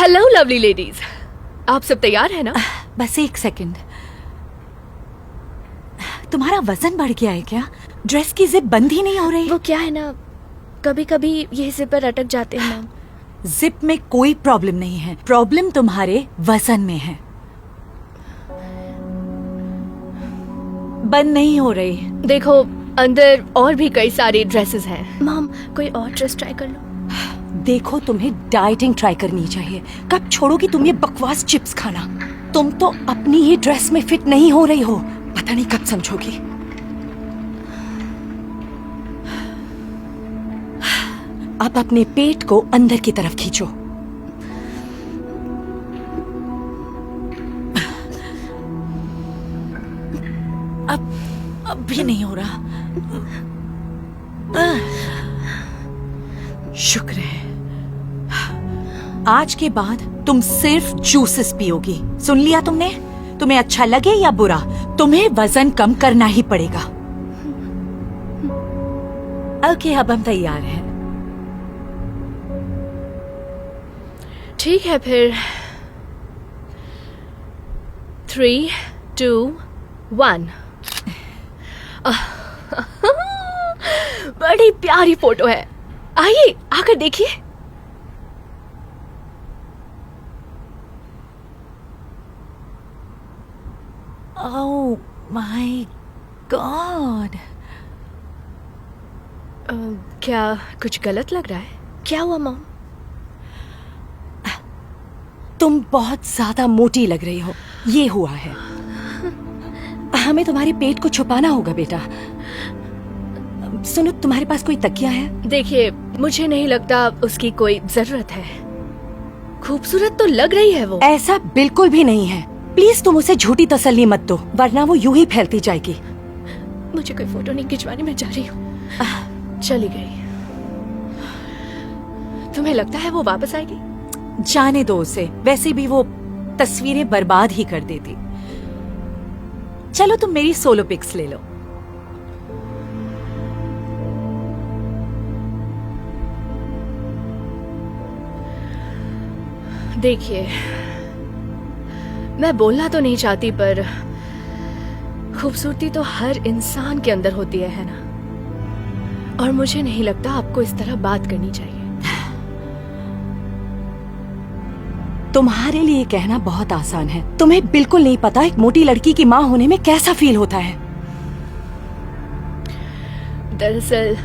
Hello lovely ladies, आप सब तैयार है ना? बस एक सेकंड। तुम्हारा वजन बढ़ गया है क्या? ड्रेस की जिप बंद ही नहीं हो रही। वो क्या है ना, कभी कभी ये जिपर अटक जाते हैं मैम। जिप में कोई प्रॉब्लम नहीं है, प्रॉब्लम तुम्हारे वजन में है। बंद नहीं हो रही। देखो, अंदर और भी कई सारी ड्रेसेस हैं। मॉम, कोई और ड्रेस ट्राई कर लो। देखो, तुम्हें डाइटिंग ट्राई करनी चाहिए। कब छोड़ोगी तुम ये बकवास चिप्स खाना? तुम तो अपनी ही ड्रेस में फिट नहीं हो रही हो, पता नहीं कब समझोगी। अब अपने पेट को अंदर की तरफ खींचो। अब भी नहीं हो रहा। शुक्र है। आज के बाद तुम सिर्फ जूसेस पियोगी, सुन लिया तुमने? तुम्हें अच्छा लगे या बुरा, तुम्हें वजन कम करना ही पड़ेगा। ओके, अब हम तैयार हैं। ठीक है फिर। 3, 2, 1। बड़ी प्यारी फोटो है, आइए आकर देखिए। Oh my God. क्या कुछ गलत लग रहा है? क्या हुआ मॉम? तुम बहुत ज्यादा मोटी लग रही हो, ये हुआ है। हमें तुम्हारे पेट को छुपाना होगा बेटा। सुनो, तुम्हारे पास कोई तकिया है? देखिए, मुझे नहीं लगता उसकी कोई जरूरत है। खूबसूरत तो लग रही है वो। ऐसा बिल्कुल भी नहीं है। प्लीज तुम उसे झूठी तसल्ली मत दो, वरना वो यूं ही फैलती जाएगी। मुझे कोई फोटो नहीं खिंचवानी, मैं जा रही हूँ। चली गई। तुम्हें लगता है वो वापस आएगी? जाने दो उसे, वैसे भी वो तस्वीरें बर्बाद ही कर देती। चलो तुम मेरी सोलो पिक्स ले लो। देखिए, मैं बोलना तो नहीं चाहती, पर खूबसूरती तो हर इंसान के अंदर होती है ना? और मुझे नहीं लगता आपको इस तरह बात करनी चाहिए। तुम्हारे लिए कहना बहुत आसान है, तुम्हें बिल्कुल नहीं पता एक मोटी लड़की की माँ होने में कैसा फील होता है। दरअसल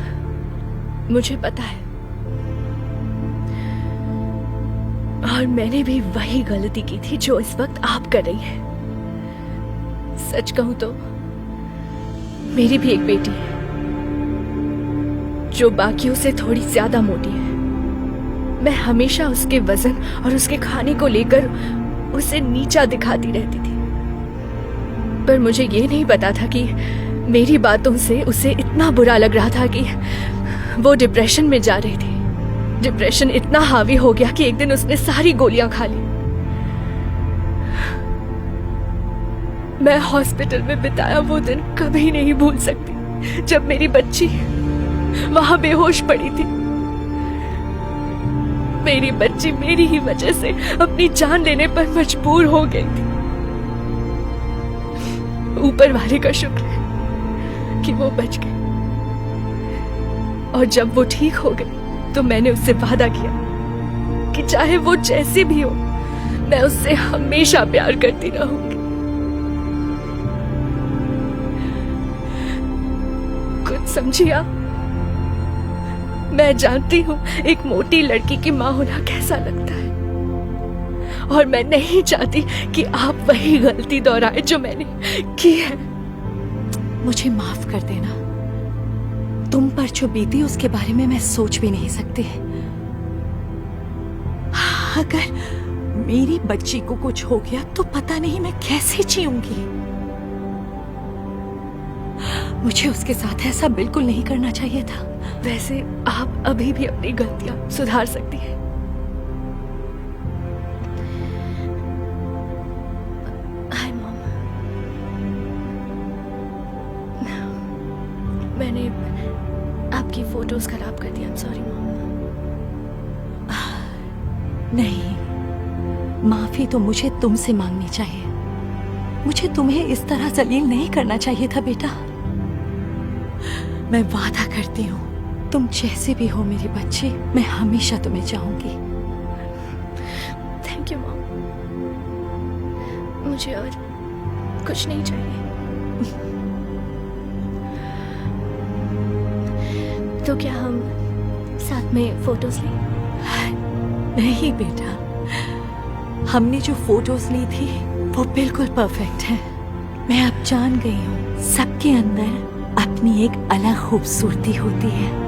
मुझे पता है, और मैंने भी वही गलती की थी जो इस वक्त आप कर रही हैं। सच कहूं तो मेरी भी एक बेटी है जो बाकियों से थोड़ी ज्यादा मोटी है। मैं हमेशा उसके वजन और उसके खाने को लेकर उसे नीचा दिखाती रहती थी, पर मुझे ये नहीं पता था कि मेरी बातों से उसे इतना बुरा लग रहा था कि वो डिप्रेशन में जा रही थी। डिप्रेशन इतना हावी हो गया कि एक दिन उसने सारी गोलियां खा ली। मैं हॉस्पिटल में बिताया वो दिन कभी नहीं भूल सकती, जब मेरी बच्ची वहां बेहोश पड़ी थी। मेरी बच्ची मेरी ही वजह से अपनी जान लेने पर मजबूर हो गई थी। ऊपर वाले का शुक्र है कि वो बच गई, और जब वो ठीक हो गई तो मैंने उससे वादा किया कि चाहे वो जैसे भी हो, मैं उससे हमेशा प्यार करती रहूंगी। कुछ समझिए आप? मैं जानती हूँ एक मोटी लड़की की माँ होना कैसा लगता है, और मैं नहीं चाहती कि आप वही गलती दोहराए जो मैंने की है। मुझे माफ कर देना। तुम पर जो बीती उसके बारे में मैं सोच भी नहीं सकती। अगर मेरी बच्ची को कुछ हो गया तो पता नहीं मैं कैसे जीऊंगी। मुझे उसके साथ ऐसा बिल्कुल नहीं करना चाहिए था। वैसे आप अभी भी अपनी गलतियां सुधार सकती हैं। हाय मॉम, मैंने आपकी फोटोज खराब कर दी। I am sorry mom. नहीं, माफी तो मुझे तुमसे मांगनी चाहिए। मुझे तुम्हें इस तरह जलील नहीं करना चाहिए था बेटा। मैं वादा करती हूँ, तुम जैसे भी हो मेरी बच्ची, मैं हमेशा तुम्हें चाहूंगी। Thank you mom. मुझे और कुछ नहीं चाहिए। तो क्या हम साथ में फोटोज लें? नहीं बेटा, हमने जो फोटोज ली थी वो बिल्कुल परफेक्ट है। मैं अब जान गई हूँ, सबके अंदर अपनी एक अलग खूबसूरती होती है।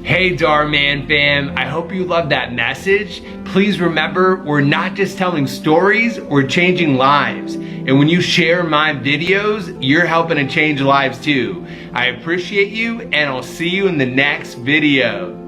Hey Darman fam, I hope you loved that message. Please remember, we're not just telling stories, we're changing lives. And when you share my videos, you're helping to change lives too. I appreciate you, and I'll see you in the next video.